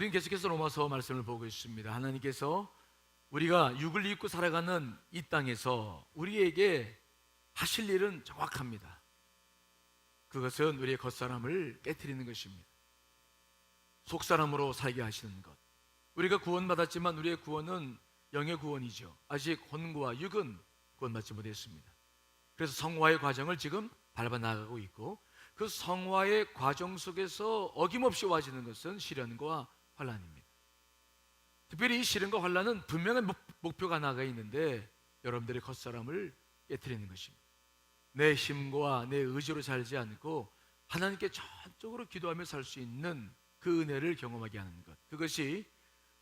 우리는 계속해서 로마서 말씀을 보고 있습니다. 하나님께서 우리가 육을 입고 살아가는 이 땅에서 우리에게 하실 일은 정확합니다. 그것은 우리의 겉사람을 깨트리는 것입니다. 속사람으로 살게 하시는 것. 우리가 구원받았지만 우리의 구원은 영의 구원이죠. 아직魂과 육은 구원받지 못했습니다. 그래서 성화의 과정을 지금 밟아 나가고 있고, 그 성화의 과정 속에서 어김없이 와지는 것은 시련과 환난입니다. 특별히 이 시련과 환난은 분명한 목표가 나가 있는데 여러분들의 겉사람을 깨트리는 것입니다. 내 힘과 내 의지로 살지 않고 하나님께 전적으로 기도하며 살 수 있는 그 은혜를 경험하게 하는 것, 그것이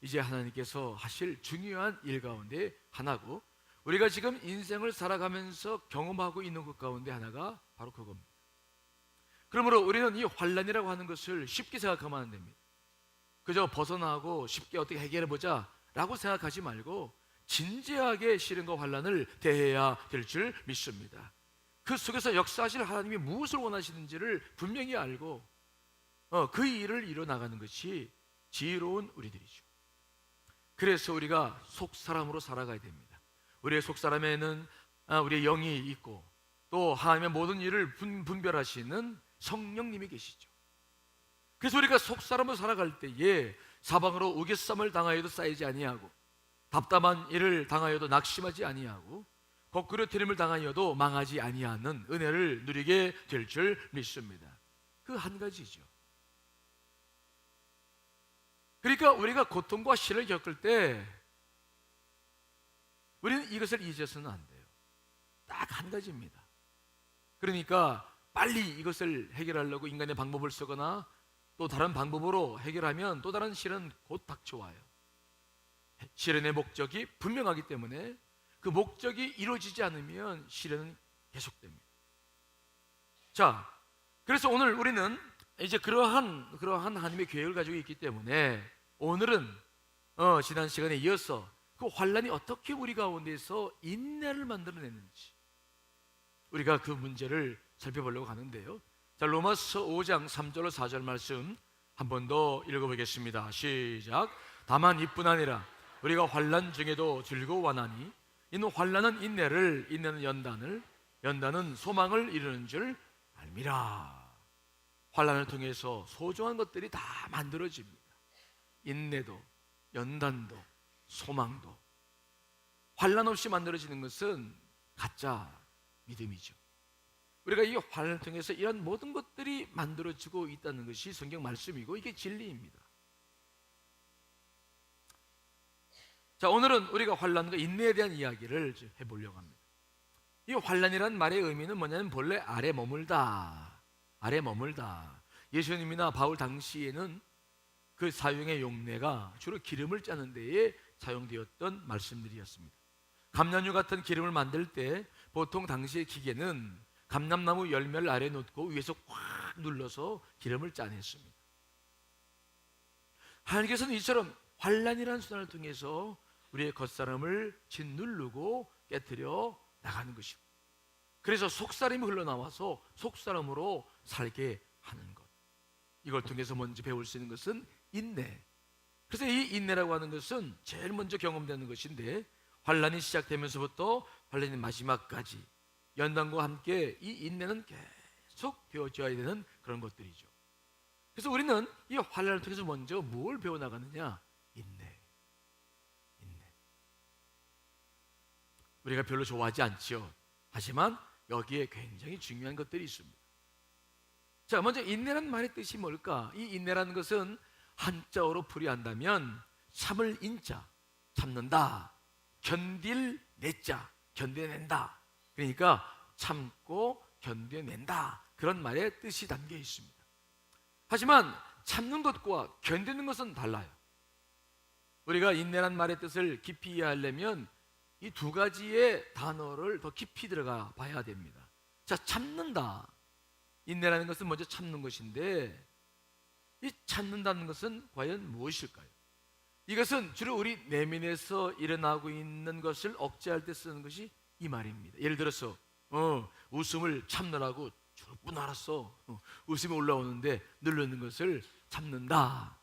이제 하나님께서 하실 중요한 일 가운데 하나고, 우리가 지금 인생을 살아가면서 경험하고 있는 것 가운데 하나가 바로 그겁니다. 그러므로 우리는 이 환난이라고 하는 것을 쉽게 생각하면 안 됩니다. 그저 벗어나고 쉽게 어떻게 해결해보자 라고 생각하지 말고 진지하게 시련과 환난을 대해야 될 줄 믿습니다. 그 속에서 역사하실 하나님이 무엇을 원하시는지를 분명히 알고 그 일을 이뤄나가는 것이 지혜로운 우리들이죠. 그래서 우리가 속사람으로 살아가야 됩니다. 우리의 속사람에는 우리의 영이 있고 또 하나님의 모든 일을 분별하시는 성령님이 계시죠. 그래서 우리가 속사람으로 살아갈 때에 사방으로 우겨쌈을 당하여도 쌓이지 아니하고, 답답한 일을 당하여도 낙심하지 아니하고, 거꾸로뜨림을 당하여도 망하지 아니하는 은혜를 누리게 될 줄 믿습니다. 그 한 가지죠. 그러니까 우리가 고통과 시련을 겪을 때 우리는 이것을 잊어서는 안 돼요. 딱 한 가지입니다. 그러니까 빨리 이것을 해결하려고 인간의 방법을 쓰거나 또 다른 방법으로 해결하면 또 다른 시련은 곧 닥쳐와요. 시련의 목적이 분명하기 때문에 그 목적이 이루어지지 않으면 시련은 계속됩니다. 자, 그래서 오늘 우리는 이제 그러한 하나님의 계획을 가지고 있기 때문에 오늘은 지난 시간에 이어서 그 환난이 어떻게 우리 가운데서 인내를 만들어내는지 우리가 그 문제를 살펴보려고 하는데요. 자, 로마서 5장 3절 4절 말씀 한 번 더 읽어보겠습니다. 시작. 다만 이뿐 아니라 우리가 환난 중에도 즐거워하나니 이는 환난은 인내를, 인내는 연단을, 연단은 소망을 이루는 줄 알미라. 환난을 통해서 소중한 것들이 다 만들어집니다. 인내도, 연단도, 소망도. 환난 없이 만들어지는 것은 가짜 믿음이죠. 우리가 이 환난을 통해서 이런 모든 것들이 만들어지고 있다는 것이 성경 말씀이고 이게 진리입니다. 자, 오늘은 우리가 환난과 인내에 대한 이야기를 해보려고 합니다. 이 환난이라는 말의 의미는 뭐냐면 본래 아래 머물다, 아래 머물다. 예수님이나 바울 당시에는 그 사용의 용례가 주로 기름을 짜는 데에 사용되었던 말씀들이었습니다. 감람유 같은 기름을 만들 때 보통 당시의 기계는 감람나무 열매를 아래 놓고 위에서 확 눌러서 기름을 짜냈습니다. 하나님께서는 이처럼 환난이라는 수단을 통해서 우리의 겉사람을 짓누르고 깨뜨려 나가는 것입니다. 그래서 속사람이 흘러나와서 속사람으로 살게 하는 것, 이걸 통해서 먼저 배울 수 있는 것은 인내. 그래서 이 인내라고 하는 것은 제일 먼저 경험되는 것인데, 환난이 시작되면서부터 환난의 마지막까지 연단과 함께 이 인내는 계속 배워져야 되는 그런 것들이죠. 그래서 우리는 이 환난을 통해서 먼저 뭘 배워나가느냐? 인내. 우리가 별로 좋아하지 않죠. 하지만 여기에 굉장히 중요한 것들이 있습니다. 자, 먼저 인내라는 말의 뜻이 뭘까? 이 인내라는 것은 한자어로 풀이한다면 참을 인자, 참는다, 견딜 내자, 견뎌낸다. 그러니까 참고 견뎌낸다, 그런 말의 뜻이 담겨 있습니다. 하지만 참는 것과 견디는 것은 달라요. 우리가 인내라는 말의 뜻을 깊이 이해하려면 이 두 가지의 단어를 더 깊이 들어가 봐야 됩니다. 자, 참는다. 인내라는 것은 먼저 참는 것인데, 이 참는다는 것은 과연 무엇일까요? 이것은 주로 우리 내면에서 일어나고 있는 것을 억제할 때 쓰는 것이 이 말입니다. 예를 들어서 웃음을 참느라고 죽을 뻔 알았어. 웃음이 올라오는데 누르는 것을 참는다.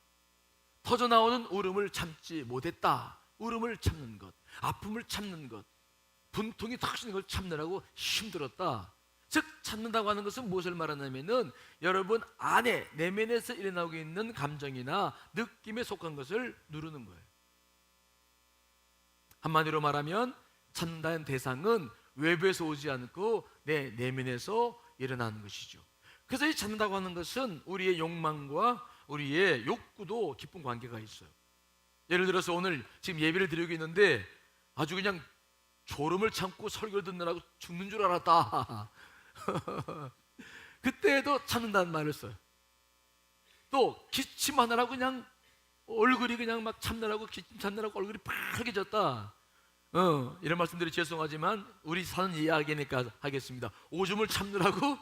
터져나오는 울음을 참지 못했다. 울음을 참는 것, 아픔을 참는 것, 분통이 터지는 걸 참느라고 힘들었다. 즉 참는다고 하는 것은 무엇을 말하냐면은 여러분 안에 내면에서 일어나고 있는 감정이나 느낌에 속한 것을 누르는 거예요. 한마디로 말하면 참는다는 대상은 외부에서 오지 않고 내 내면에서 일어나는 것이죠. 그래서 이 참는다고 하는 것은 우리의 욕망과 우리의 욕구도 깊은 관계가 있어요. 예를 들어서 오늘 지금 예배를 드리고 있는데 아주 그냥 졸음을 참고 설교를 듣느라고 죽는 줄 알았다. 그때도 참는다는 말을 써요. 또 기침하느라고 그냥 얼굴이 그냥 막 참느라고 기침 참느라고 얼굴이 빨개졌다. 이런 말씀드리 죄송하지만 우리 사는 이야기니까 하겠습니다. 오줌을 참느라고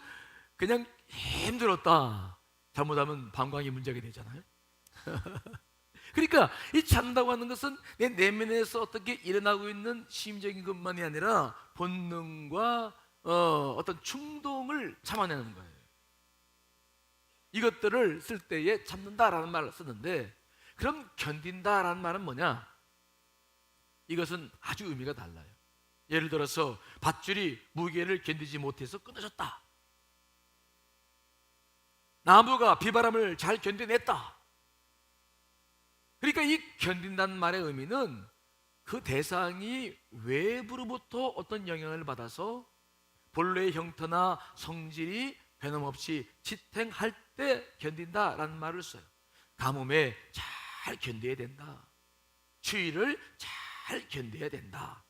그냥 힘들었다. 잘못하면 방광이 문제가 되잖아요. 그러니까 이 참는다고 하는 것은 내 내면에서 어떻게 일어나고 있는 심적인 것만이 아니라 본능과 어떤 충동을 참아내는 거예요. 이것들을 쓸 때에 참는다라는 말을 쓰는데, 그럼 견딘다라는 말은 뭐냐? 이것은 아주 의미가 달라요. 예를 들어서 밧줄이 무게를 견디지 못해서 끊어졌다. 나무가 비바람을 잘 견뎌냈다. 그러니까 이 견딘다는 말의 의미는 그 대상이 외부로부터 어떤 영향을 받아서 본래의 형태나 성질이 변함없이 지탱할 때 견딘다라는 말을 써요. 가뭄에 잘 견뎌야 된다. 추위를 잘 견뎌야 된다.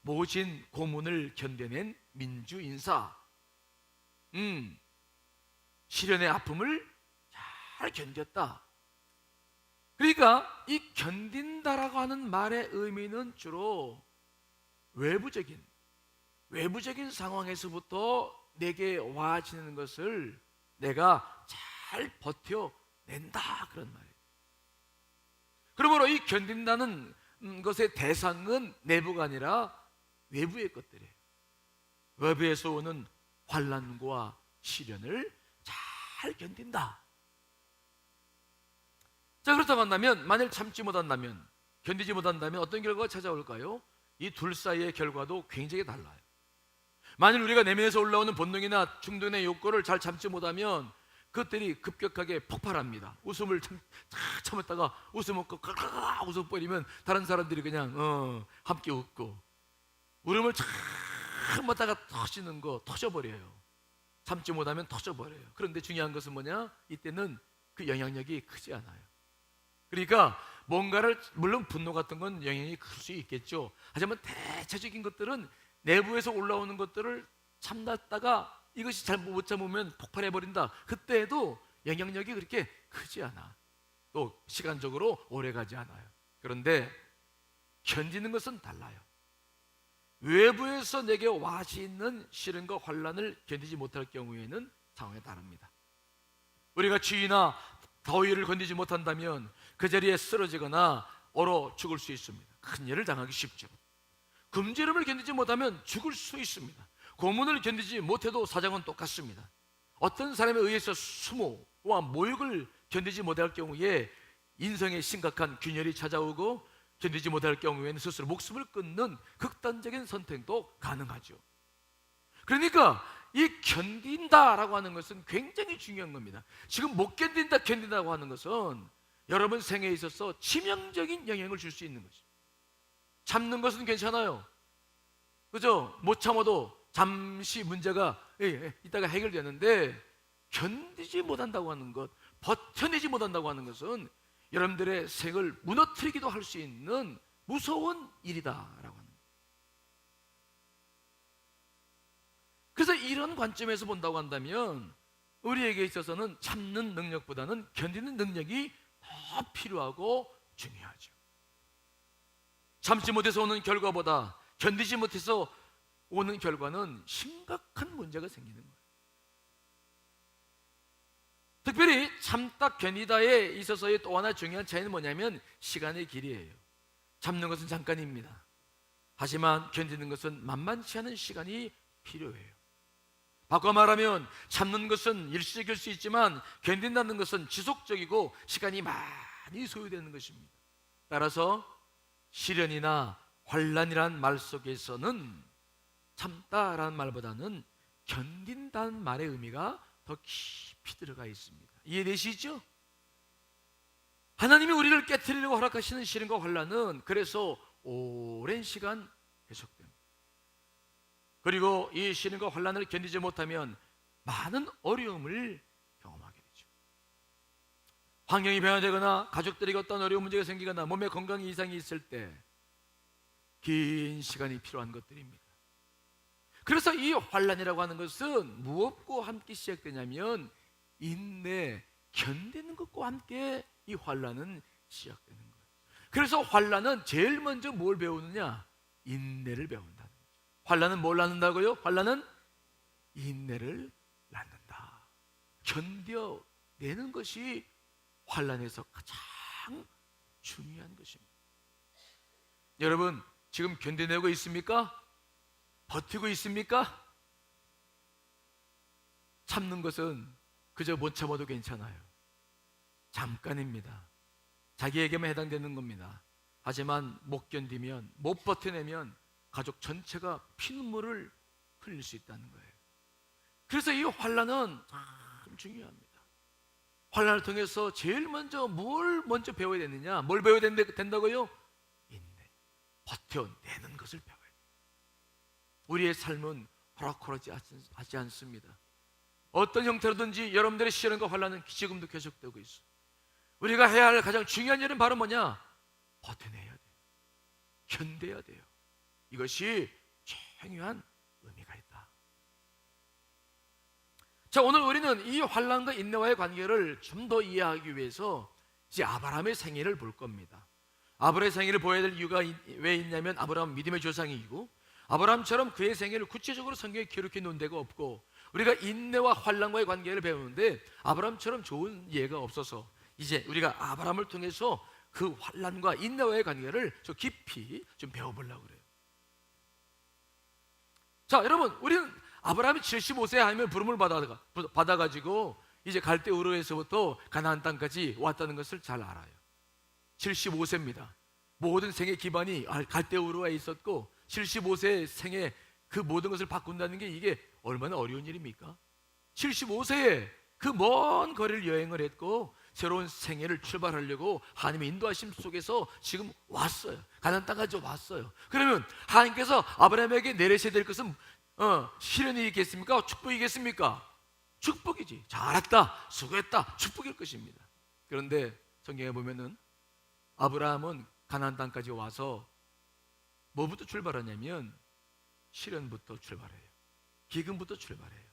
모진 고문을 견뎌낸 민주인사. 시련의 아픔을 잘 견뎠다. 그러니까 이 견딘다라고 하는 말의 의미는 주로 외부적인 상황에서부터 내게 와지는 것을 내가 잘 버텨낸다, 그런 말이에요. 그러므로 이 견딘다는 것의 대상은 내부가 아니라 외부의 것들이에요. 외부에서 오는 환난과 시련을 잘 견딘다. 자, 그렇다고 한다면 만일 참지 못한다면, 견디지 못한다면 어떤 결과가 찾아올까요? 이 둘 사이의 결과도 굉장히 달라요. 만일 우리가 내면에서 올라오는 본능이나 충동의 욕구를 잘 참지 못하면 그것들이 급격하게 폭발합니다. 웃음을 참았다가 웃음 먹고 가가가 웃어버리면 다른 사람들이 그냥 함께 웃고, 울음을 참았다가 터지는 거 터져버려요. 참지 못하면 터져버려요. 그런데 중요한 것은 뭐냐? 이때는 그 영향력이 크지 않아요. 그러니까 뭔가를, 물론 분노 같은 건 영향이 클 수 있겠죠. 하지만 대체적인 것들은 내부에서 올라오는 것들을 참았다가 이것이 잘 못 참으면 폭발해버린다. 그때에도 영향력이 그렇게 크지 않아. 또 시간적으로 오래가지 않아요. 그런데 견디는 것은 달라요. 외부에서 내게 와지는 시련과 환난을 견디지 못할 경우에는 상황이 다릅니다. 우리가 추위나 더위를 견디지 못한다면 그 자리에 쓰러지거나 얼어 죽을 수 있습니다. 큰 일을 당하기 쉽죠. 금지름을 견디지 못하면 죽을 수 있습니다. 고문을 견디지 못해도 사정은 똑같습니다. 어떤 사람에 의해서 수모와 모욕을 견디지 못할 경우에 인생에 심각한 균열이 찾아오고, 견디지 못할 경우에는 스스로 목숨을 끊는 극단적인 선택도 가능하죠. 그러니까 이 견딘다라고 하는 것은 굉장히 중요한 겁니다. 지금 못 견딘다고 하는 것은 여러분 생애에 있어서 치명적인 영향을 줄 수 있는 거죠. 참는 것은 괜찮아요. 그죠? 못 참아도 잠시 문제가 이따가 해결되는데, 견디지 못한다고 하는 것, 버텨내지 못한다고 하는 것은 여러분들의 생을 무너뜨리기도 할 수 있는 무서운 일이다라고 하는 거예요. 그래서 이런 관점에서 본다고 한다면 우리에게 있어서는 참는 능력보다는 견디는 능력이 더 필요하고 중요하죠. 참지 못해서 오는 결과보다 견디지 못해서 오는 결과는 심각한 문제가 생기는 거예요. 특별히 참다 견디다에 있어서의 또 하나 중요한 차이는 뭐냐면 시간의 길이에요. 참는 것은 잠깐입니다. 하지만 견디는 것은 만만치 않은 시간이 필요해요. 바꿔 말하면 참는 것은 일시적일 수 있지만 견딘다는 것은 지속적이고 시간이 많이 많이 소요되는 것입니다. 따라서 시련이나 환난이란 말 속에서는 참다라는 말보다는 견딘다는 말의 의미가 더 깊이 들어가 있습니다. 이해되시죠? 하나님이 우리를 깨트리려고 허락하시는 시련과 환난은 그래서 오랜 시간 계속됩니다. 그리고 이 시련과 환난을 견디지 못하면 많은 어려움을 경험하게 되죠. 환경이 변화되거나 가족들에게 어떤 어려운 문제가 생기거나 몸에 건강 이상이 있을 때 긴 시간이 필요한 것들입니다. 그래서 이 환난이라고 하는 것은 무엇과 함께 시작되냐면 인내, 견디는 것과 함께 이 환난은 시작되는 거예요. 그래서 환난은 제일 먼저 뭘 배우느냐? 인내를 배운다는 거죠. 환난은 뭘 낳는다고요? 환난은 인내를 낳는다. 견뎌내는 것이 환난에서 가장 중요한 것입니다. 여러분, 지금 견뎌내고 있습니까? 버티고 있습니까? 참는 것은 그저 못 참아도 괜찮아요. 잠깐입니다. 자기에게만 해당되는 겁니다. 하지만 못 견디면, 못 버텨내면 가족 전체가 피눈물을 흘릴 수 있다는 거예요. 그래서 이 환난은 참 중요합니다. 환난을 통해서 제일 먼저 뭘 먼저 배워야 되느냐? 뭘 배워야 된다고요? 인내, 버텨내는 것을 배워야 돼요. 우리의 삶은 호락호락하지 않습니다. 어떤 형태로든지 여러분들의 시련과 환난은 지금도 계속되고 있어요. 우리가 해야 할 가장 중요한 일은 바로 뭐냐? 버텨내야 돼요. 견뎌야 돼요. 이것이 중요한 의미가 있다. 자, 오늘 우리는 이 환난과 인내와의 관계를 좀 더 이해하기 위해서 이제 아브라함의 생애를 볼 겁니다. 아브라함의 생애를 보아야 될 이유가 왜 있냐면 아브라함은 믿음의 조상이고 아브라함처럼 그의 생애를 구체적으로 성경에 기록해 놓은 데가 없고 우리가 인내와 환난과의 관계를 배우는데 아브라함처럼 좋은 예가 없어서 이제 우리가 아브라함을 통해서 그 환난과 인내와의 관계를 좀 깊이 좀 배워보려고 그래요. 자, 여러분, 우리는 아브라함이 75세 하면 부름을 받아가지고 이제 갈대 우르에서부터 가나안 땅까지 왔다는 것을 잘 알아요. 75세입니다. 모든 생의 기반이 갈대 우르에 있었고 75세 생에 그 모든 것을 바꾼다는 게 이게 얼마나 어려운 일입니까? 75세에 그 먼 거리를 여행을 했고 새로운 생애를 출발하려고 하나님의 인도하심 속에서 지금 왔어요. 가나안 땅까지 왔어요. 그러면 하나님께서 아브라함에게 내리셔야 될 것은 시련이겠습니까? 축복이겠습니까? 축복이지. 잘했다, 수고했다, 축복일 것입니다. 그런데 성경에 보면은 아브라함은 가나안 땅까지 와서 뭐부터 출발하냐면 시련부터 출발해요. 기근부터 출발해요.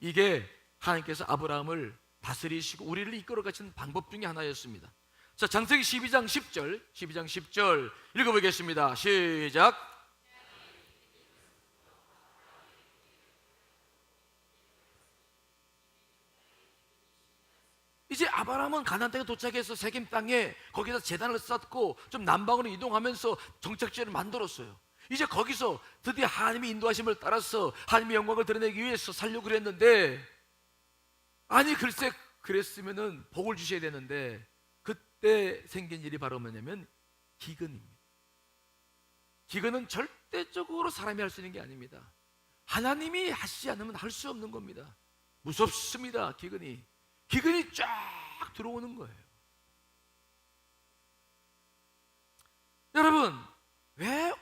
이게 하나님께서 아브라함을 다스리시고 우리를 이끌어 가시는 방법 중에 하나였습니다. 자, 창세기 12장 10절 읽어보겠습니다. 시작. 이제 아브라함은 가나안 땅에 도착해서 세겜 땅에 거기서 제단을 쌓고 좀 남방으로 이동하면서 정착지를 만들었어요. 이제 거기서 드디어 하나님의 인도하심을 따라서 하나님의 영광을 드러내기 위해서 살려고 그랬는데 아니 글쎄 그랬으면은 복을 주셔야 되는데 그때 생긴 일이 바로 뭐냐면 기근입니다. 기근은 절대적으로 사람이 할 수 있는 게 아닙니다. 하나님이 하시지 않으면 할 수 없는 겁니다. 무섭습니다. 기근이 쫙 들어오는 거예요. 여러분, 왜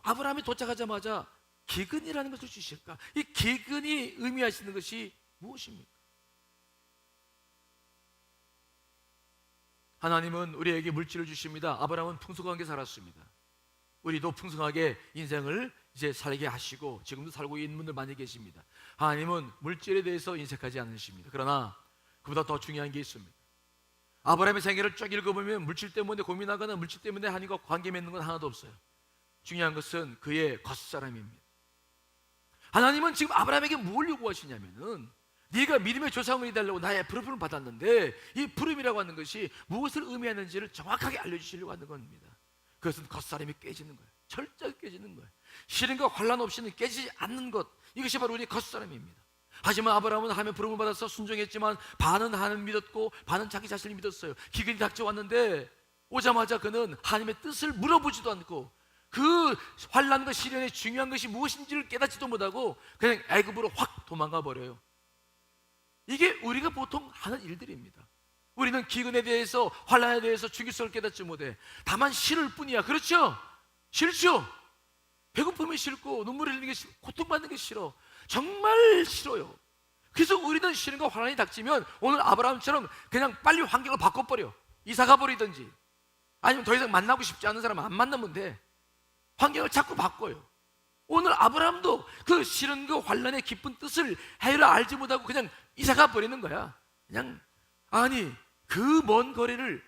아브라함이 도착하자마자 기근이라는 것을 주실까? 이 기근이 의미하시는 것이 무엇입니까? 하나님은 우리에게 물질을 주십니다. 아브라함은 풍성하게 살았습니다. 우리도 풍성하게 인생을 이제 살게 하시고 지금도 살고 있는 분들 많이 계십니다. 하나님은 물질에 대해서 인색하지 않으십니다. 그러나 그보다 더 중요한 게 있습니다. 아브라함의 생애를 쭉 읽어보면 물질 때문에 고민하거나 물질 때문에 하나님과 관계 맺는 건 하나도 없어요. 중요한 것은 그의 겉사람입니다. 하나님은 지금 아브라함에게 뭘 요구하시냐면은 네가 믿음의 조상이 되려고 나의 부름을 받았는데 이 부름이라고 하는 것이 무엇을 의미하는지를 정확하게 알려주시려고 하는 겁니다. 그것은 겉사람이 깨지는 거예요. 철저히 깨지는 거예요. 시련과 환난 없이는 깨지지 않는 것, 이것이 바로 우리의 겉사람입니다. 하지만 아브라함은 하나님의 부름을 받아서 순종했지만 반은 하나님을 믿었고 반은 자기 자신을 믿었어요. 기근이 닥쳐왔는데 오자마자 그는 하나님의 뜻을 물어보지도 않고 그 환난과 시련의 중요한 것이 무엇인지를 깨닫지도 못하고 그냥 애굽으로 확 도망가 버려요. 이게 우리가 보통 하는 일들입니다. 우리는 기근에 대해서, 환난에 대해서 중요성을 깨닫지 못해. 다만 싫을 뿐이야. 그렇죠? 싫죠? 배고픔이 싫고 눈물 흘리는 게 싫고 고통받는 게 싫어. 정말 싫어요. 그래서 우리는 시련과 환난이 닥치면 오늘 아브라함처럼 그냥 빨리 환경을 바꿔버려. 이사가 버리든지 아니면 더 이상 만나고 싶지 않은 사람 안 만나면 돼. 환경을 자꾸 바꿔요. 오늘 아브라함도 그 시련과 환난의 깊은 뜻을 해를 알지 못하고 그냥 이사가 버리는 거야. 그냥 아니 그 먼 거리를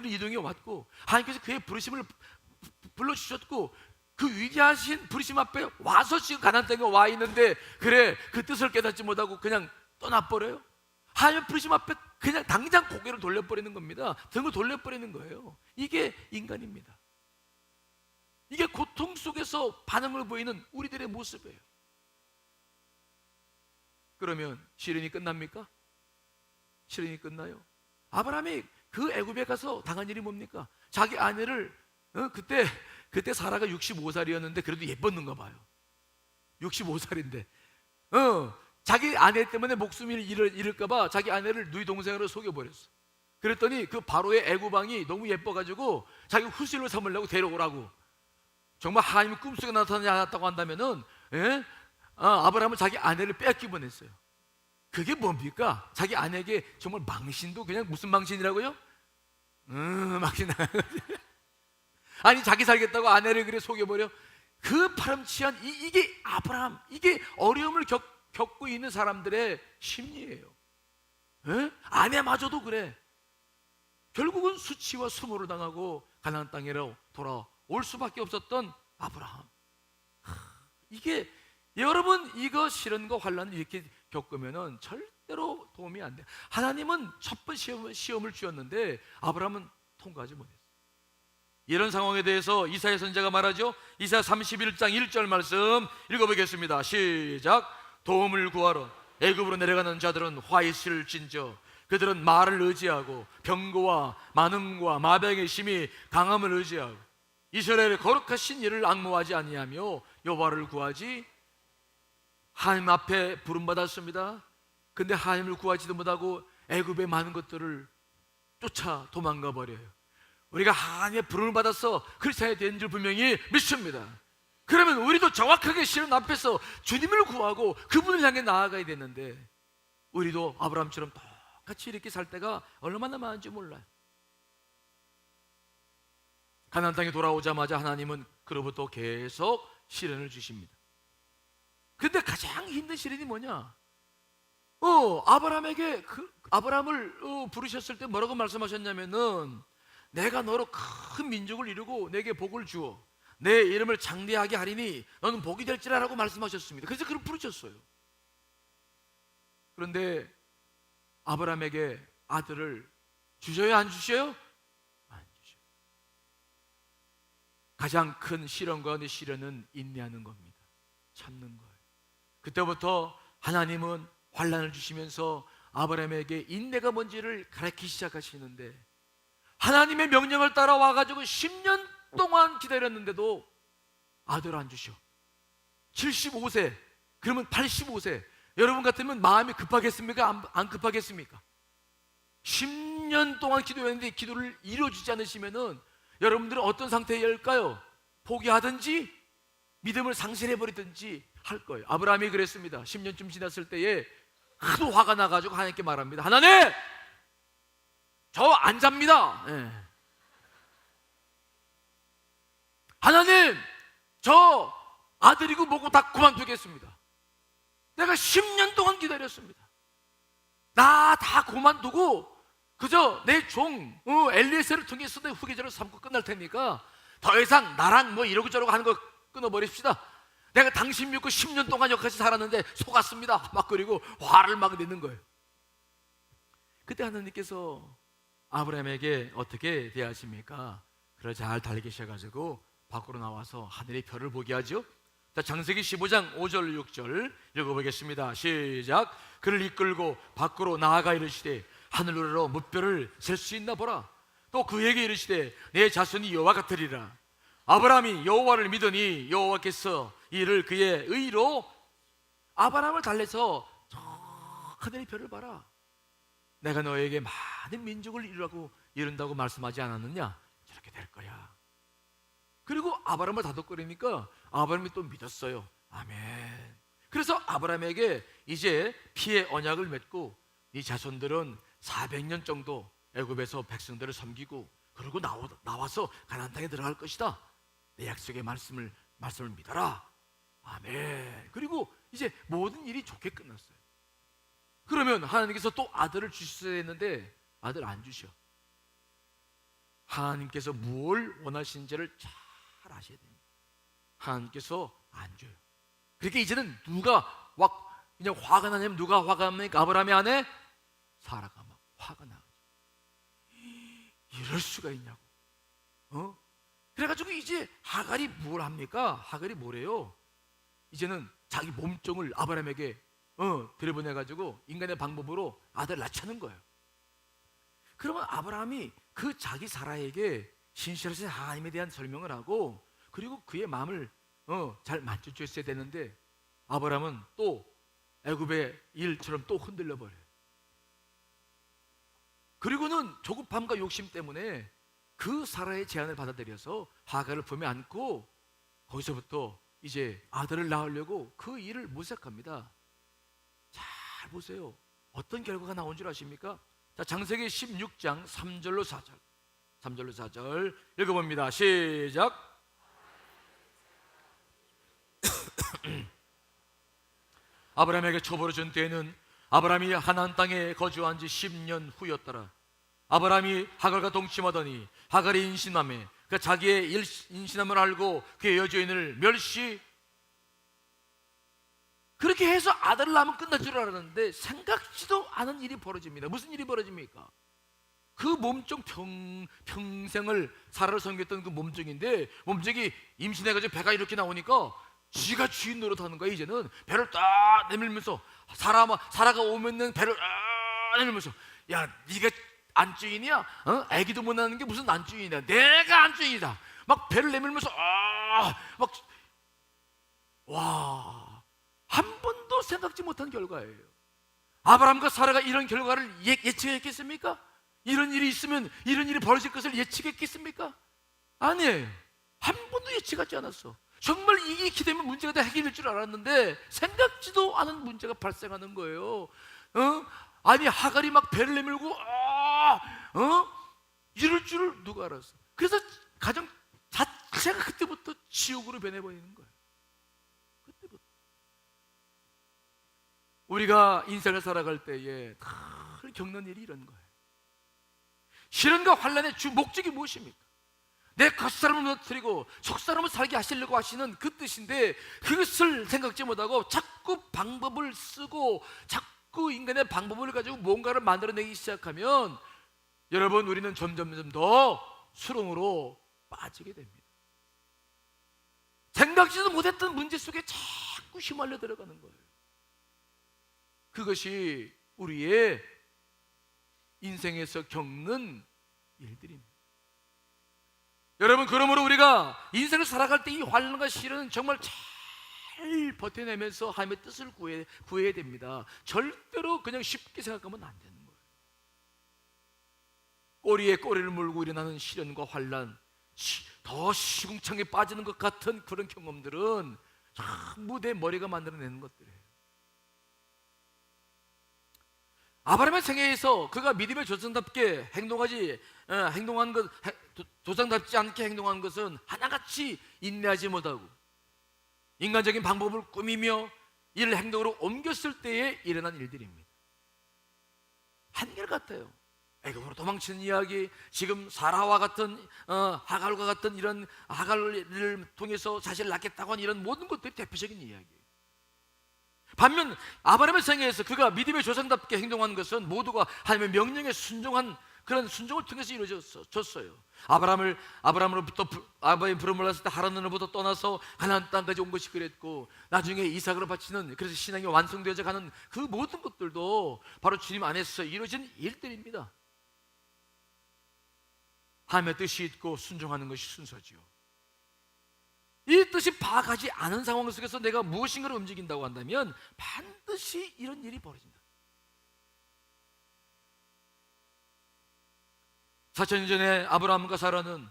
이동해 왔고 하나님께서 그의 부르심을 불러주셨고 그 위대하신 부르심 앞에 와서 지금 가나안 땅에 와 있는데 그래 그 뜻을 깨닫지 못하고 그냥 떠나버려요. 하나님의 부르심 앞에 그냥 당장 고개를 돌려버리는 겁니다. 등을 돌려버리는 거예요. 이게 인간입니다. 이게 고통 속에서 반응을 보이는 우리들의 모습이에요. 그러면 시련이 끝납니까? 시련이 끝나요? 아브라함이 그 애굽에 가서 당한 일이 뭡니까? 자기 아내를 그때 사라가 65살이었는데 그래도 예뻤는가 봐요. 65살인데 자기 아내 때문에 목숨을 잃을까 봐 자기 아내를 누이 동생으로 속여버렸어. 그랬더니 그 바로의 애굽왕이 너무 예뻐가지고 자기 후실로 삼으려고 데려오라고. 정말 하나님이 꿈속에 나타나지 않았다고 한다면은 아브라함은 자기 아내를 빼앗기곤 했어요. 그게 뭡니까? 자기 아내에게 정말 망신도 그냥 무슨 망신이라고요? 망신 아니 자기 살겠다고 아내를 그래 속여버려. 그 파렴치한 이게 아브라함, 이게 어려움을 겪고 있는 사람들의 심리예요. 아내마저도 그래. 결국은 수치와 수모를 당하고 가나안 땅으로 돌아올 수밖에 없었던 아브라함. 이게 여러분 이거 시련과 환난을 이렇게 겪으면은 절대로 도움이 안 돼. 하나님은 첫 번 시험을 주었는데 아브라함은 통과하지 못했어요. 이런 상황에 대해서 이사야 선지자가 말하죠. 이사야 31장 1절 말씀 읽어보겠습니다. 시작. 도움을 구하러 애굽으로 내려가는 자들은 화 있을진저 그들은 말을 의지하고 병거와 많음과 마병의 힘이 강함을 의지하고 이스라엘의 거룩하신 이를 앙모하지 아니하며 여호와를 구하지. 하나님 앞에 부름받았습니다. 근데 하나님을 구하지도 못하고 애굽의 많은 것들을 쫓아 도망가 버려요. 우리가 하나님의 부름을 받아서 크리스찬이 된 줄 분명히 믿습니다. 그러면 우리도 정확하게 시련 앞에서 주님을 구하고 그분을 향해 나아가야 되는데 우리도 아브라함처럼 똑같이 이렇게 살 때가 얼마나 많은지 몰라요. 가나안 땅에 돌아오자마자 하나님은 그로부터 계속 시련을 주십니다. 근데 가장 힘든 시련이 뭐냐? 아브라함에게 아브라함을 부르셨을 때 뭐라고 말씀하셨냐면은 내가 너로 큰 민족을 이루고 내게 복을 주어 내 이름을 장대하게 하리니 너는 복이 될지라라고 말씀하셨습니다. 그래서 그를 부르셨어요. 그런데 아브라함에게 아들을 주셔요, 안 주셔요? 안 주셔요. 가장 큰 시련과 내 시련은 인내하는 겁니다. 참는 거예요. 그때부터 하나님은 환난을 주시면서 아브라함에게 인내가 뭔지를 가르치기 시작하시는데 하나님의 명령을 따라와가지고 10년 동안 기다렸는데도 아들 안 주셔. 75세 그러면 85세 여러분 같으면 마음이 급하겠습니까? 안 급하겠습니까? 10년 동안 기도했는데 기도를 이루어주지 않으시면은 여러분들은 어떤 상태일까요? 포기하든지 믿음을 상실해버리든지 할 거예요. 아브라함이 그랬습니다. 10년쯤 지났을 때에 하도 화가 나가지고 하나님께 말합니다. 하나님! 저 안 잡니다. 하나님! 저 아들이고 뭐고 다 그만두겠습니다. 내가 10년 동안 기다렸습니다. 나 다 그만두고 그저 내 종 엘리에셀을 통해서 내 후계자를 삼고 끝날 테니까 더 이상 나랑 뭐 이러고 저러고 하는 거 끊어버립시다. 내가 당신 믿고 10년 동안 여기까지 살았는데 속았습니다. 막 그리고 화를 막 내는 거예요. 그때 하나님께서 아브라함에게 어떻게 대하십니까? 그를 잘 달리게 하셔가지고 밖으로 나와서 하늘의 별을 보게 하죠. 자, 창세기 15장 5절 6절 읽어보겠습니다. 시작. 그를 이끌고 밖으로 나아가 이르시되 하늘으로 무뼈를 셀 수 있나 보라. 또 그에게 이르시되 내 자손이 여호와 같으리라. 아브라함이 여호와를 믿으니 여호와께서 이를 그의 의로 아브라함을 달래서 저 하늘의 별을 봐라. 내가 너에게 많은 민족을 이룬다고 말씀하지 않았느냐? 저렇게 될 거야. 그리고 아브라함을 다독거리니까 아브라함이 또 믿었어요. 아멘. 그래서 아브라함에게 이제 피의 언약을 맺고 네 자손들은 400년 정도 애굽에서 백성들을 섬기고 그러고 나와서 가나안 땅에 들어갈 것이다. 내 약속의 말씀을 믿어라. 아멘. 그리고 이제 모든 일이 좋게 끝났어요. 그러면 하나님께서 또 아들을 주셔야 했는데 아들 안 주셔. 하나님께서 무엇을 원하시는지를 잘 아셔야 됩니다. 하나님께서 안 줘요. 그렇게 이제는 누가 그냥 화가 나냐면 누가 화가 납니까? 아브라함의 아내 사라가 막 화가 나죠. 이럴 수가 있냐고. 그래가지고 이제 하갈이 뭘 합니까? 하갈이 뭐래요? 이제는 자기 몸종을 아브라함에게 들여보내가지고 인간의 방법으로 아들 낳자는 거예요. 그러면 아브라함이 그 자기 사라에게 신실하신 하나님에 대한 설명을 하고 그리고 그의 마음을 잘 만져줬어야 되는데 아브라함은 또 애굽의 일처럼 또 흔들려 버려요. 그리고는 조급함과 욕심 때문에 그 사라의 제안을 받아들여서 하갈을 품에 안고 거기서부터 이제 아들을 낳으려고 그 일을 모색합니다. 잘 보세요. 어떤 결과가 나온 줄 아십니까? 자, 창세기 16장 3절로 4절 3절로 4절 읽어봅니다. 시작. 아브라함에게 초보를 준 때에는 아브라함이 하나안 땅에 거주한 지 10년 후였더라. 아브라함이 하갈과 동침하더니 하갈이 임신함에 그 자기의 임신함을 알고 그의 여주인을 멸시. 그렇게 해서 아들을 낳으면 끝날 줄 알았는데 생각지도 않은 일이 벌어집니다. 무슨 일이 벌어집니까? 그 몸종 평생을 사라를 섬겼던 그 몸종인데 몸종이 임신해가지고 배가 이렇게 나오니까 지가 주인 노릇하는 거야. 이제는 배를 딱 내밀면서 사라가 오면은 배를 딱 내밀면서 야 네가 안주인이야? 애기도 못 낳는 게 무슨 안주인이야? 내가 안주인이다. 막 배를 내밀면서 한 번도 생각지 못한 결과예요. 아브라함과 사라가 이런 결과를 예측했겠습니까? 이런 일이 있으면 이런 일이 벌어질 것을 예측했겠습니까? 아니에요. 한 번도 예측하지 않았어. 정말 이게 기대면 문제가 다 해결될 줄 알았는데 생각지도 않은 문제가 발생하는 거예요. 아니 하갈이 막 배를 내밀고 이럴 줄을 누가 알았어. 그래서 가정 자체가 그때부터 지옥으로 변해버리는 거예요. 그때부터 우리가 인생을 살아갈 때에 늘 겪는 일이 이런 거예요. 시련과 환난의 주 목적이 무엇입니까? 내 겉사람을 무너뜨리고 속사람을 살게 하시려고 하시는 그 뜻인데 그것을 생각지 못하고 자꾸 방법을 쓰고 자꾸 인간의 방법을 가지고 뭔가를 만들어내기 시작하면 여러분 우리는 점점 더 수렁으로 빠지게 됩니다. 생각지도 못했던 문제 속에 자꾸 휘말려 들어가는 거예요. 그것이 우리의 인생에서 겪는 일들입니다. 여러분 그러므로 우리가 인생을 살아갈 때 이 환난과 시련은 정말 잘 버텨내면서 하나님의 뜻을 구해야 됩니다. 절대로 그냥 쉽게 생각하면 안 되는 거예요. 꼬리에 꼬리를 물고 일어나는 시련과 환난, 더 시궁창에 빠지는 것 같은 그런 경험들은 전부 내 머리가 만들어내는 것들이에요. 아브라함의 생애에서 그가 믿음의 조상답게 행동한 것, 조상답지 않게 행동한 것은 하나같이 인내하지 못하고 인간적인 방법을 꾸미며 이를 행동으로 옮겼을 때에 일어난 일들입니다. 한결같아요. 애굽으로 도망치는 이야기, 지금 사라와 같은 하갈과 같은 이런 하갈을 통해서 자신을 낳겠다고 하는 이런 모든 것들이 대표적인 이야기예요. 반면 아브라함의 생애에서 그가 믿음의 조상답게 행동한 것은 모두가 하나님의 명령에 순종한 그런 순종을 통해서 이루어졌어요. 아브라함으로부터 아브라함이 부름을 받았을 때 하란으로부터 떠나서 가나안 땅까지 온 것이 그랬고, 나중에 이삭으로 바치는, 그래서 신앙이 완성되어져 가는 그 모든 것들도 바로 주님 안에서 이루어진 일들입니다. 하나님의 뜻이 있고 순종하는 것이 순서지요. 이 뜻이 파악하지 않은 상황 속에서 내가 무엇인가를 움직인다고 한다면 반드시 이런 일이 벌어진다. 4,000년 전에 아브라함과 사라는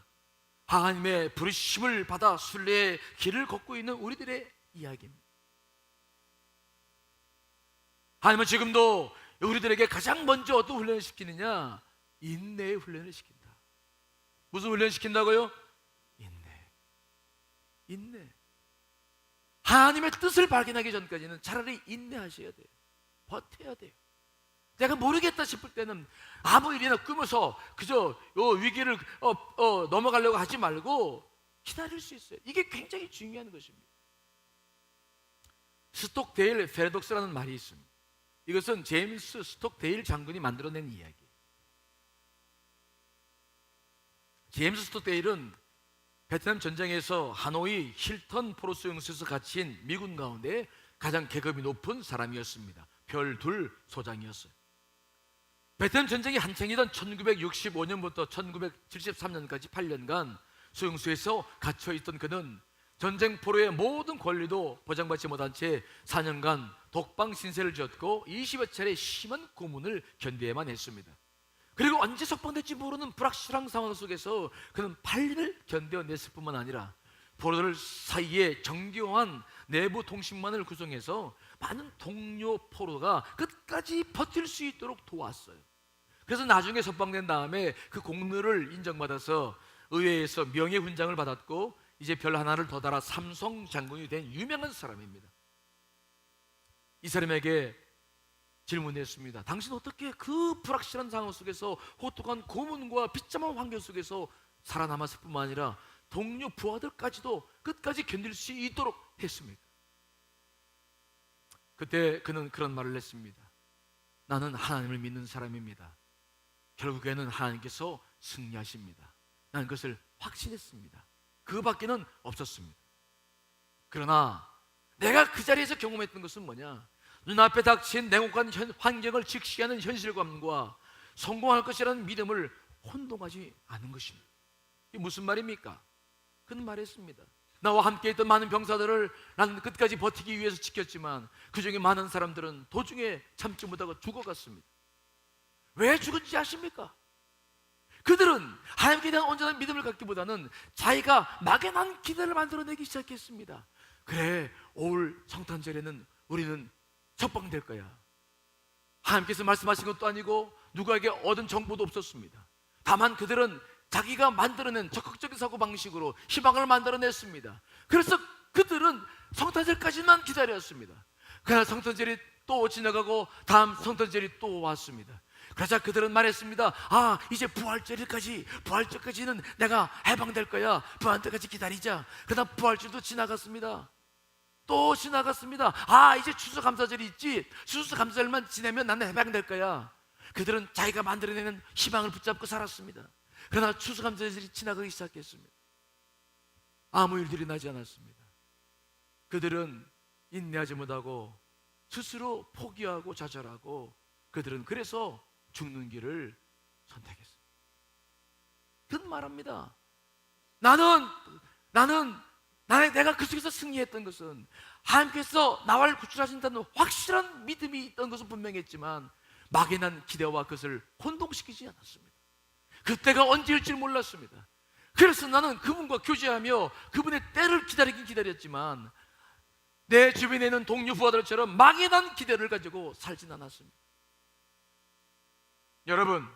하나님의 부르심을 받아 순례의 길을 걷고 있는 우리들의 이야기입니다. 하나님은 지금도 우리들에게 가장 먼저 어떤 훈련을 시키느냐? 인내의 훈련을 시킨다. 무슨 훈련 시킨다고요? 인내. 하나님의 뜻을 발견하기 전까지는 차라리 인내하셔야 돼요. 버텨야 돼요. 내가 모르겠다 싶을 때는 아무 일이나 꾸며서 그저 위기를 넘어가려고 하지 말고 기다릴 수 있어요. 이게 굉장히 중요한 것입니다. 스톡데일 패러독스라는 말이 있습니다. 이것은 제임스 스톡데일 장군이 만들어낸 이야기예요. 제임스 스톡데일은 베트남 전쟁에서 하노이 힐턴 포로스 용소에서 갇힌 미군 가운데 가장 계급이 높은 사람이었습니다. 별 2 소장이었어요. 베트남 전쟁이 한창이던 1965년부터 1973년까지 8년간 수용소에서 갇혀있던 그는 전쟁 포로의 모든 권리도 보장받지 못한 채 4년간 독방 신세를 지었고 20여 차례 심한 고문을 견뎌야만 했습니다. 그리고 언제 석방될지 모르는 불확실한 상황 속에서 그는 8년을 견뎌냈을 뿐만 아니라 포로들 사이에 정교한 내부 통신망을 구성해서 많은 동료 포로가 끝까지 버틸 수 있도록 도왔어요. 그래서 나중에 석방된 다음에 그 공로를 인정받아서 의회에서 명예훈장을 받았고 이제 별 하나를 더 달아 삼성 장군이 된 유명한 사람입니다. 이 사람에게 질문했습니다. 당신 어떻게 그 불확실한 상황 속에서 혹독한 고문과 비참한 환경 속에서 살아남았을 뿐만 아니라 동료 부하들까지도 끝까지 견딜 수 있도록 했습니까? 그때 그는 그런 말을 했습니다. 나는 하나님을 믿는 사람입니다. 결국에는 하나님께서 승리하십니다. 나는 그것을 확신했습니다. 그밖에는 없었습니다. 그러나 내가 그 자리에서 경험했던 것은 뭐냐? 눈앞에 닥친 냉혹한 환경을 직시하는 현실감과 성공할 것이라는 믿음을 혼동하지 않은 것입니다. 이게 무슨 말입니까? 그는 말했습니다. 나와 함께 있던 많은 병사들을 나는 끝까지 버티기 위해서 지켰지만 그 중에 많은 사람들은 도중에 참지 못하고 죽어갔습니다. 왜 죽은지 아십니까? 그들은 하나님께 대한 온전한 믿음을 갖기보다는 자기가 막연한 기대를 만들어내기 시작했습니다. 그래, 올 성탄절에는 우리는 석방될 거야. 하나님께서 말씀하신 것도 아니고 누구에게 얻은 정보도 없었습니다. 다만 그들은 자기가 만들어낸 적극적인 사고방식으로 희망을 만들어냈습니다. 그래서 그들은 성탄절까지만 기다렸습니다. 그러나 성탄절이 또 지나가고 다음 성탄절이 또 왔습니다. 그러자 그들은 말했습니다. 이제 부활절까지는 내가 해방될 거야. 부활절까지 기다리자. 그러나 부활절도 지나갔습니다. 또 지나갔습니다. 이제 추수감사절이 있지. 추수감사절만 지내면 나는 해방될 거야. 그들은 자기가 만들어내는 희망을 붙잡고 살았습니다. 그러나 추수감사절이 지나가기 시작했습니다. 아무 일들이 나지 않았습니다. 그들은 인내하지 못하고 스스로 포기하고 좌절하고 그들은 그래서 죽는 길을 선택했습니다. 그는 말합니다. 내가 그 속에서 승리했던 것은 하나님께서 나를 구출하신다는 확실한 믿음이 있던 것은 분명했지만 막연한 기대와 그것을 혼동시키지 않았습니다. 그때가 언제일지 몰랐습니다. 그래서 나는 그분과 교제하며 그분의 때를 기다리긴 기다렸지만 내 주변에 있는 동료 부하들처럼 막연한 기대를 가지고 살진 않았습니다. 여러분,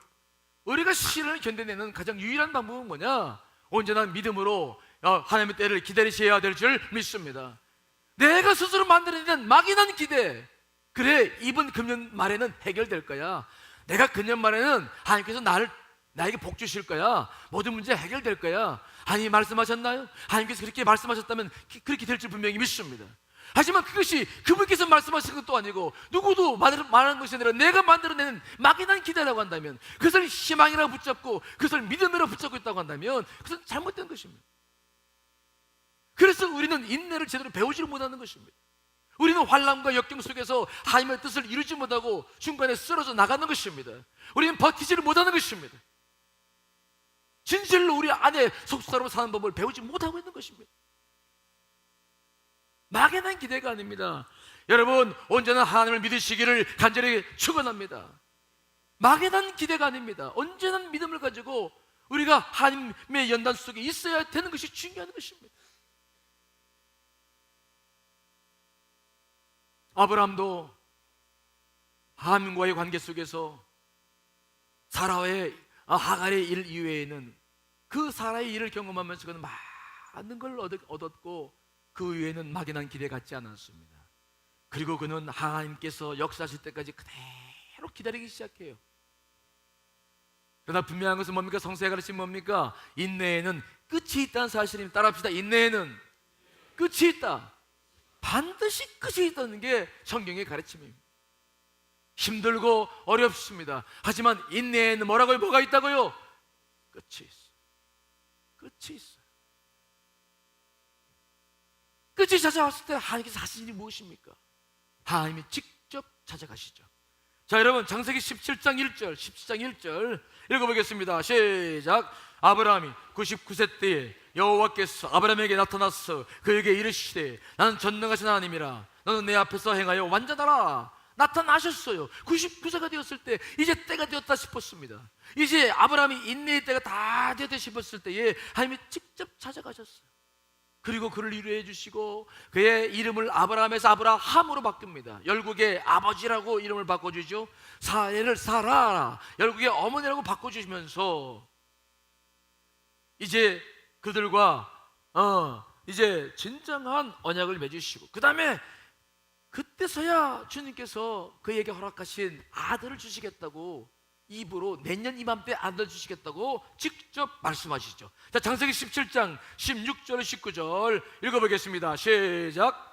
우리가 시련을 견뎌내는 가장 유일한 방법은 뭐냐? 온전한 믿음으로 하나님의 때를 기다리셔야 될 줄 믿습니다. 내가 스스로 만들어내는 막연한 기대, 그래, 이번 금년 말에는 해결될 거야. 내가 금년 말에는 하나님께서 나에게 복 주실 거야. 모든 문제 해결될 거야. 하나님이 말씀하셨나요? 하나님께서 그렇게 말씀하셨다면 그렇게 될 줄 분명히 믿습니다. 하지만 그것이 그분께서 말씀하신 것도 아니고 누구도 말하는 것이 아니라 내가 만들어내는 막연한 기대라고 한다면, 그것을 희망이라고 붙잡고 그것을 믿음으로 붙잡고 있다고 한다면 그것은 잘못된 것입니다. 그래서 우리는 인내를 제대로 배우지를 못하는 것입니다. 우리는 환난과 역경 속에서 하나님의 뜻을 이루지 못하고 중간에 쓰러져 나가는 것입니다. 우리는 버티지를 못하는 것입니다. 진실로 우리 안에 속사로 사는 법을 배우지 못하고 있는 것입니다. 막연한 기대가 아닙니다. 여러분, 언제나 하나님을 믿으시기를 간절히 축원합니다. 막연한 기대가 아닙니다. 언제나 믿음을 가지고 우리가 하나님의 연단 속에 있어야 되는 것이 중요한 것입니다. 아브라함도 하나님과의 관계 속에서 사라의 하갈의 일 이외에는, 그 사라의 일을 경험하면서 그는 많은 걸 얻었고 그 이외에는 막연한 기대 갖지 않았습니다. 그리고 그는 하나님께서 역사하실 때까지 그대로 기다리기 시작해요. 그러나 분명한 것은 뭡니까? 성서의 가르침이 뭡니까? 인내에는 끝이 있다는 사실입니다. 따라합시다. 인내에는 끝이 있다. 반드시 끝이 있다는 게 성경의 가르침입니다. 힘들고 어렵습니다. 하지만 인내에는 뭐라고요? 뭐가 있다고요? 끝이 있어요. 끝이 있어요. 끝이 찾아왔을 때 하나님께서 하신 일이 무엇입니까? 하나님이 직접 찾아가시죠. 자, 여러분, 창세기 17장 1절 17장 1절 읽어보겠습니다. 시작. 아브라함이 99세 때에 여호와께서 아브라함에게 나타나서 그에게 이르시되 나는 전능하신 하나님이라. 너는 내 앞에서 행하여 완전하라. 나타나셨어요. 99세가 되었을 때 이제 때가 되었다 싶었습니다. 이제 아브라함이 인내의 때가 다 되었다 싶었을 때에 하나님이 직접 찾아가셨어요. 그리고 그를 위로해 주시고 그의 이름을 아브라함에서 아브라함으로 바꿉니다. 열국의 아버지라고 이름을 바꿔주죠. 사례를 사라, 열국의 어머니라고 바꿔주시면서 이제 그들과 이제 진정한 언약을 맺으시고, 그 다음에 그때서야 주님께서 그에게 허락하신 아들을 주시겠다고, 입으로 내년 이맘때 아들 주시겠다고 직접 말씀하시죠. 자, 창세기 17장 16절 19절 읽어보겠습니다. 시작.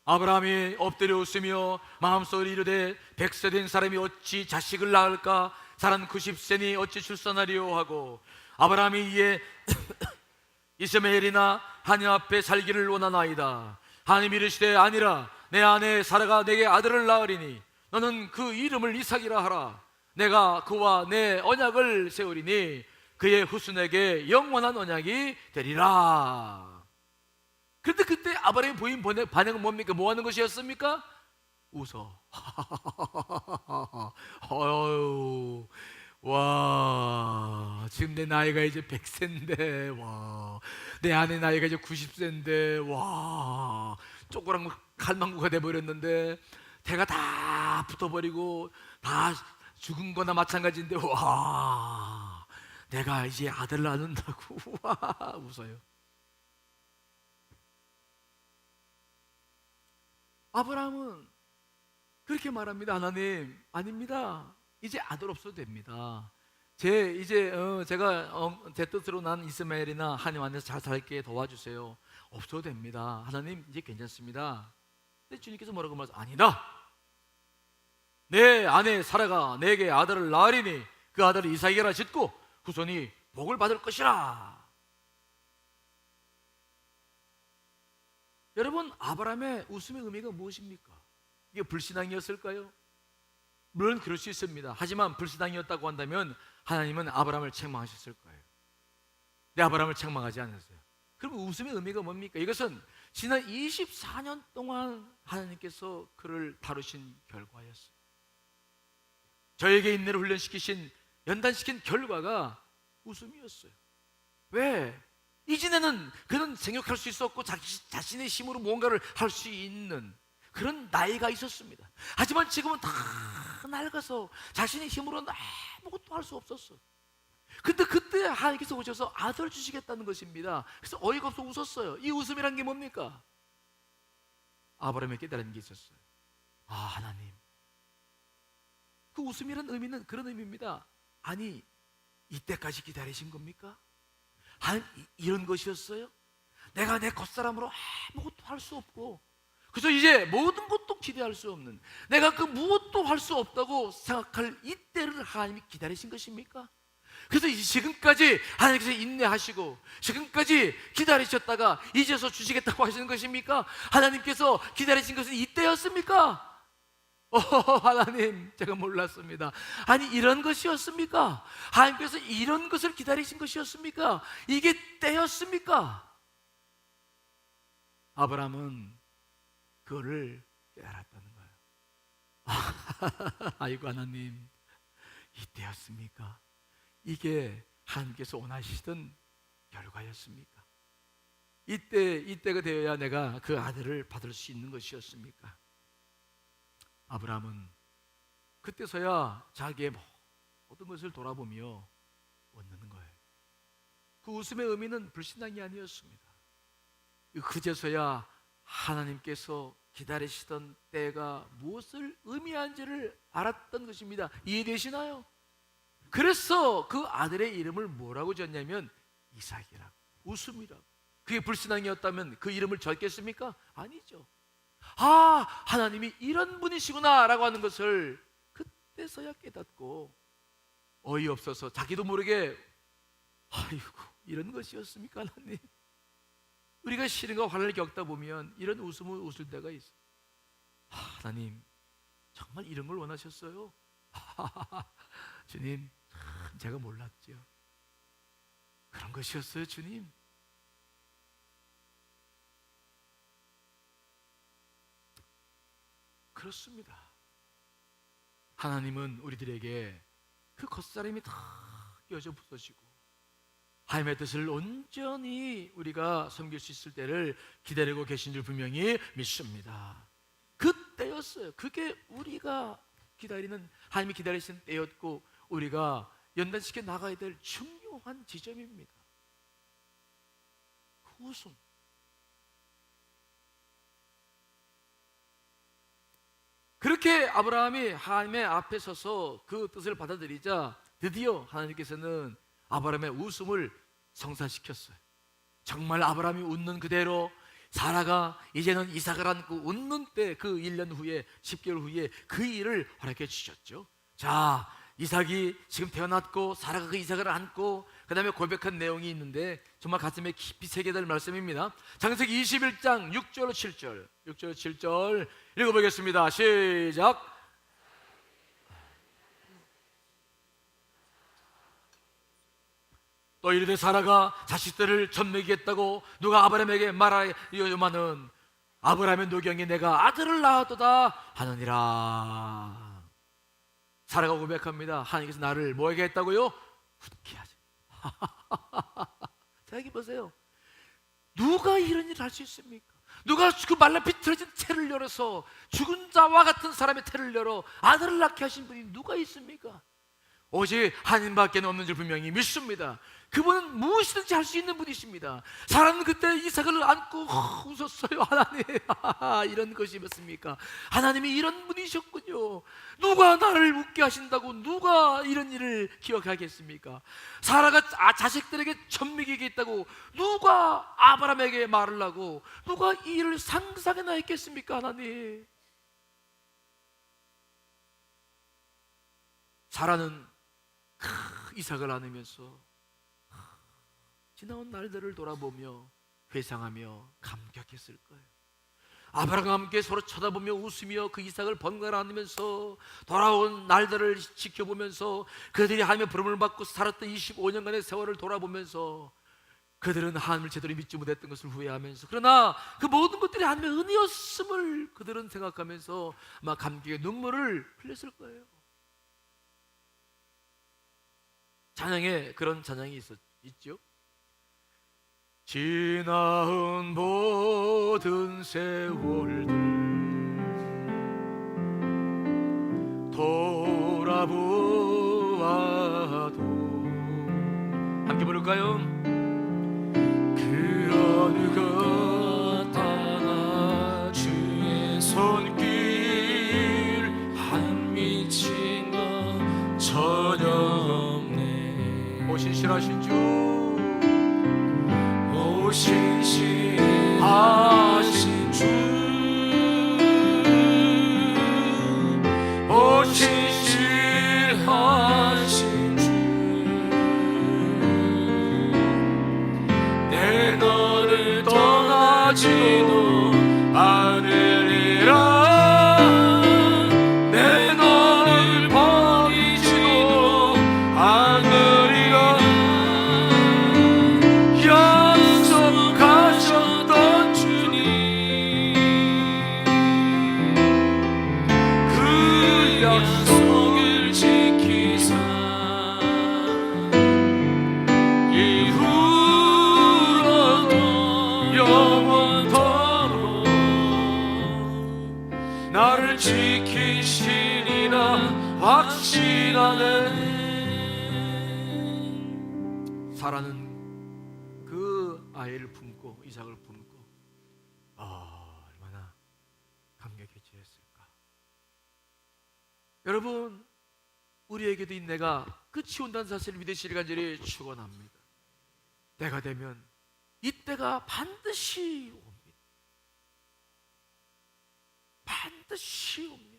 아브라함이 엎드려 웃으며 마음속으로 이르되 100세 된 사람이 어찌 자식을 낳을까? 사람 90세니 어찌 출산하리요 하고, 아브라함이 이에 이스마엘이나 하나님 앞에 살기를 원하나이다. 하나님이 이르시되 아니라 내 아내 사라가 내게 아들을 낳으리니 너는 그 이름을 이삭이라 하라. 내가 그와 내 언약을 세우리니 그의 후손에게 영원한 언약이 되리라. 그런데 그때 아브라함이 보인 반응은 뭡니까? 뭐 하는 것이었습니까? 웃어. 어휴, 와, 지금 내 나이가 이제 100세인데, 와, 내 아내 나이가 이제 90세인데, 와, 쪼그랑 갈망구가 돼버렸는데, 대가 다 붙어버리고, 다 죽은 거나 마찬가지인데, 와, 내가 이제 아들 낳는다고, 와, 웃어요. 아브라함은 그렇게 말합니다. 하나님, 아닙니다. 이제 아들 없어도 됩니다. 제가 제 뜻으로 난 이스마엘이나 하나님 안에서 잘 살게 도와주세요. 없어도 됩니다. 하나님, 이제 괜찮습니다. 근데 주님께서 뭐라고 말하세요? 아니다. 내 아내 사라가 내게 아들을 낳으리니 그 아들을 이삭이라 짓고 후손이 복을 받을 것이라. 여러분, 아브라함의 웃음의 의미가 무엇입니까? 이게 불신앙이었을까요? 물론 그럴 수 있습니다. 하지만 불신앙이었다고 한다면 하나님은 아브라함을 책망하셨을 거예요. 근데 아브라함을 책망하지 않았어요. 그럼 웃음의 의미가 뭡니까? 이것은 지난 24년 동안 하나님께서 그를 다루신 결과였어요. 저에게 인내를 훈련시키신, 연단시킨 결과가 웃음이었어요. 왜? 이전에는 그는 생육할 수 있었고 자신의 힘으로 뭔가를 할 수 있는 그런 나이가 있었습니다. 하지만 지금은 다 낡아서 자신의 힘으로는 아무것도 할 수 없었어. 근데 그때 하나님께서 오셔서 아들을 주시겠다는 것입니다. 그래서 어이가 없어 웃었어요. 이 웃음이란 게 뭡니까? 아브라함이 깨달은 게 있었어요. 아, 하나님, 그 웃음이라는 의미는 그런 의미입니다. 아니, 이때까지 기다리신 겁니까? 이런 것이었어요? 내가 내 겉사람으로 아무것도 할 수 없고 그래서 이제 모든 것도 기대할 수 없는, 내가 그 무엇도 할 수 없다고 생각할 이때를 하나님이 기다리신 것입니까? 그래서 지금까지 하나님께서 인내하시고 지금까지 기다리셨다가 이제서 주시겠다고 하시는 것입니까? 하나님께서 기다리신 것은 이때였습니까? 하나님, 제가 몰랐습니다. 아니, 이런 것이었습니까? 하나님께서 이런 것을 기다리신 것이었습니까? 이게 때였습니까? 아브라함은 그거를 깨달았다는 거예요. 아이고, 하나님, 이때였습니까? 이게 하나님께서 원하시던 결과였습니까? 이때가 되어야 내가 그 아들을 받을 수 있는 것이었습니까? 아브라함은 그때서야 자기의 모든 것을 돌아보며 웃는 거예요. 그 웃음의 의미는 불신앙이 아니었습니다. 그제서야 하나님께서 기다리시던 때가 무엇을 의미한지를 알았던 것입니다. 이해되시나요? 그래서 그 아들의 이름을 뭐라고 지었냐면 이삭이라고, 웃음이라고. 그게 불신앙이었다면 그 이름을 지었겠습니까? 아니죠. 하나님이 이런 분이시구나 라고 하는 것을 그때서야 깨닫고 어이없어서 자기도 모르게 아이고, 이런 것이었습니까, 하나님? 우리가 시련과 환난을 겪다 보면 이런 웃음을 웃을 때가 있어요. 하나님, 정말 이런 걸 원하셨어요? 주님, 제가 몰랐죠. 그런 것이었어요, 주님. 그렇습니다. 하나님은 우리들에게 그 겉사람이 다 깨어져 부서지고 하나님의 뜻을 온전히 우리가 섬길 수 있을 때를 기다리고 계신 줄 분명히 믿습니다. 그때였어요. 그게 우리가 기다리는, 하나님이 기다리시는 때였고 우리가 연단시켜 나가야 될 중요한 지점입니다. 그 웃음. 그렇게 아브라함이 하나님의 앞에 서서 그 뜻을 받아들이자 드디어 하나님께서는 아브라함의 웃음을 성사시켰어요. 정말 아브라함이 웃는 그대로 사라가 이제는 이삭을 안고 웃는 때, 그 1년 후에, 10개월 후에 그 일을 허락해 주셨죠. 자, 이삭이 지금 태어났고 사라가 그 이삭을 안고 그 다음에 고백한 내용이 있는데 정말 가슴에 깊이 새겨질 말씀입니다. 창세기 21장 6절 7절 6절 7절 읽어보겠습니다. 시작. 또 이르되 사라가 자식들을 젖먹이겠다고 누가 아브라함에게 말하여마는 아브라함의 노경에 내가 아들을 낳았도다 하느니라. 사라가 고백합니다. 하나님께서 나를 뭐하게 했다고요? 웃게 하지. 생각해 보세요. 누가 이런 일을 할 수 있습니까? 누가 그 말라 비틀어진 태를 열어서 죽은 자와 같은 사람의 태를 열어 아들을 낳게 하신 분이 누가 있습니까? 오직 하나님밖에 없는 줄 분명히 믿습니다. 그분은 무엇이든지 할 수 있는 분이십니다. 사라는 그때 이삭을 안고 웃었어요. 하나님, 이런 것이 었습니까? 하나님이 이런 분이셨군요. 누가 나를 웃게 하신다고 누가 이런 일을 기억하겠습니까? 사라가 자식들에게 젖먹이겠다고 누가 아브라함에게 말을 하고 누가 이 일을 상상해나 했겠습니까? 하나님. 사라는 이삭을 안으면서 지나온 날들을 돌아보며 회상하며 감격했을 거예요. 아브라함과 함께 서로 쳐다보며 웃으며 그 이삭을 번갈아 안으면서 돌아온 날들을 지켜보면서 그들이 하나님의 부름을 받고 살았던 25년간의 세월을 돌아보면서 그들은 하나님을 제대로 믿지 못했던 것을 후회하면서, 그러나 그 모든 것들이 하나님의 은혜였음을 그들은 생각하면서 아마 감격의 눈물을 흘렸을 거예요. 찬양에 그런 찬양이 있죠. 지나온 모든 세월들 돌아보아도, 함께 부를까요? 그 어느 것 하나 주의 손길 한 미친 것 신실하신 주, 오 신실하신 주, 내 너를 떠나지도 않으리라. 내 너를 버리지도 않으리라. 약속하셨던 주님, 그 약속을 지키사 이후로도 영원토록 나를 지키시리라 확신하네. 사라는 그 아이를 품고, 이삭을 품고 얼마나 감격했을까. 여러분, 우리에게도 인내가 끝이 온다는 사실을 믿으시길 간절히 축원합니다. 때가 되면 이때가 반드시 옵니다. 반드시 옵니다.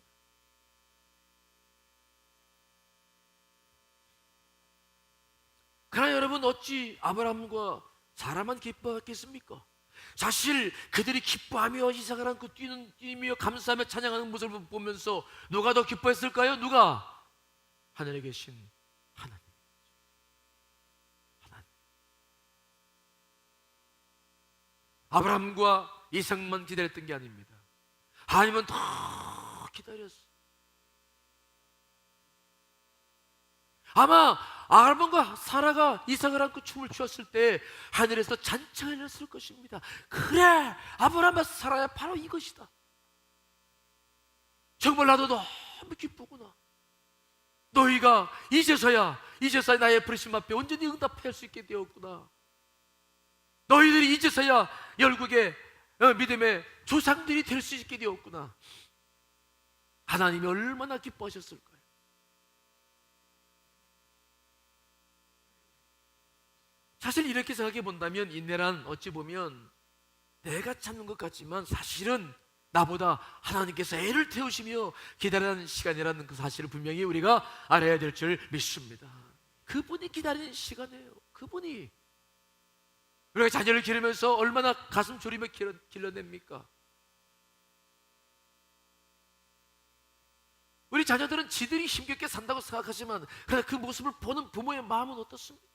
그러나 여러분, 어찌 아브라함과 사라만 기뻐했겠습니까? 사실 그들이 기뻐하며 이삭을 안고 뛰며 감사하며 찬양하는 모습을 보면서 누가 더 기뻐했을까요? 누가? 하늘에 계신 하나님. 아브라함과 이삭만 기다렸던 게 아닙니다. 하나님은 더 기다렸어요. 아마 아브라함과 사라가 이삭을 안고 춤을 추었을 때 하늘에서 잔치가 일었을 것입니다. 그래, 아브라함과 사라야, 바로 이것이다. 정말 나도 너무 기쁘구나. 너희가 이제서야 나의 부르심 앞에 온전히 응답할 수 있게 되었구나. 너희들이 이제서야 열국의 믿음의 조상들이 될 수 있게 되었구나. 하나님이 얼마나 기뻐하셨을까요? 사실 이렇게 생각해 본다면 인내란 어찌 보면 내가 찾는 것 같지만 사실은 나보다 하나님께서 애를 태우시며 기다리는 시간이라는 그 사실을 분명히 우리가 알아야 될 줄 믿습니다. 그분이 기다리는 시간이에요. 그분이. 우리가 자녀를 기르면서 얼마나 가슴 졸이며 길러냅니까? 우리 자녀들은 지들이 힘겹게 산다고 생각하지만 그러나 그 모습을 보는 부모의 마음은 어떻습니까?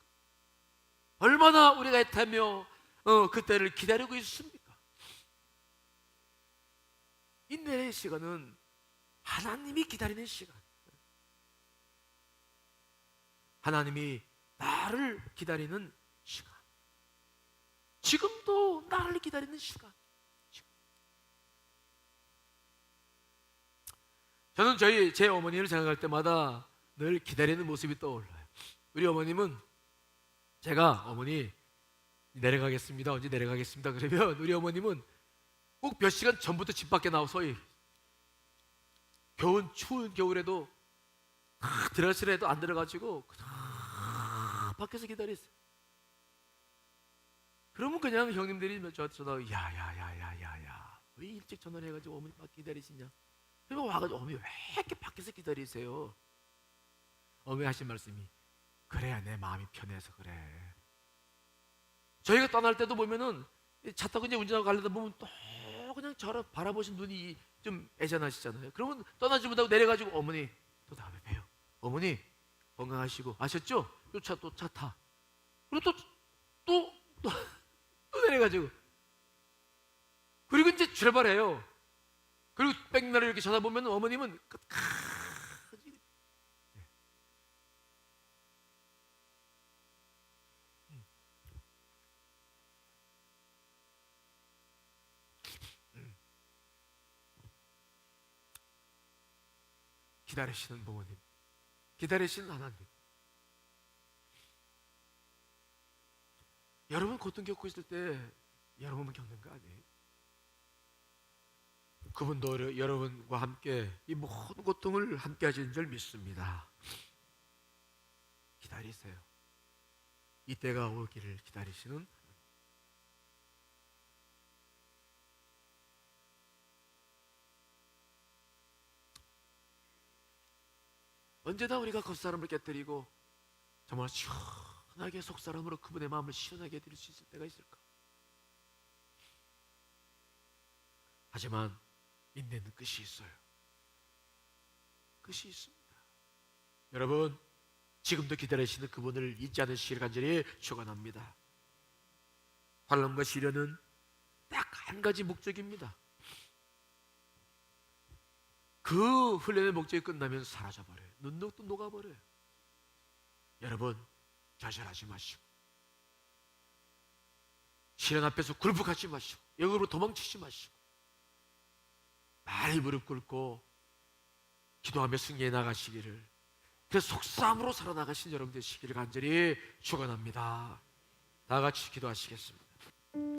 얼마나 우리가 애타며 그때를 기다리고 있습니까? 인내의 시간은 하나님이 기다리는 시간. 하나님이 나를 기다리는 시간. 지금도 나를 기다리는 시간. 저는 제 어머니를 생각할 때마다 늘 기다리는 모습이 떠올라요. 우리 어머님은 제가 어머니 내려가겠습니다, 언제 내려가겠습니다 그러면 우리 어머님은 꼭 몇 시간 전부터 집 밖에 나와서 추운 겨울에도 들어가시라 해도 안 들어가지고 밖에서 기다렸어요. 그러면 그냥 형님들이 저한테 전화, 야야야야야야, 왜 일찍 전화를 해가지고 어머니 밖에 기다리시냐? 그러면 와가지고 어머니 왜 이렇게 밖에서 기다리세요? 어머니 하신 말씀이, 그래야 내 마음이 편해서 그래. 저희가 떠날 때도 보면은 차 타고 이제 운전하고 가려다 보면 또 그냥 저를 바라보신 눈이 좀 애잔하시잖아요. 그러면 떠나지 못하고 내려가지고 어머니 또 다음에 봬요. 어머니 건강하시고, 아셨죠? 또 차 타. 그리고 또 내려가지고, 그리고 이제 출발해요. 그리고 백날을 이렇게 쳐다보면 어머님은 끝까지 기다리시는 부모님, 기다리시는 하나님. 여러분 고통 겪고 있을 때 여러분은 겪는 거 아니에요? 그분도 여러분과 함께 이 모든 고통을 함께 하시는 줄 믿습니다. 기다리세요. 이때가 오기를 기다리시는. 언제나 우리가 겉사람을 깨뜨리고 정말 시원하게 속사람으로 그분의 마음을 시원하게 해드릴 수 있을 때가 있을까? 하지만 인내는 끝이 있어요. 끝이 있습니다. 여러분, 지금도 기다리시는 그분을 잊지 않으시길 간절히 축원합니다. 환난과 시련은 딱 한 가지 목적입니다. 그 훈련의 목적이 끝나면 사라져버려요. 눈독도 녹아버려요. 여러분, 좌절하지 마시고 시련 앞에서 굴복하지 마시고 영으로 도망치지 마시고 많이 무릎 꿇고 기도하며 승리해 나가시기를, 그 속삭임으로 살아나가신 여러분 되시기를 간절히 축원합니다. 다 같이 기도하시겠습니다.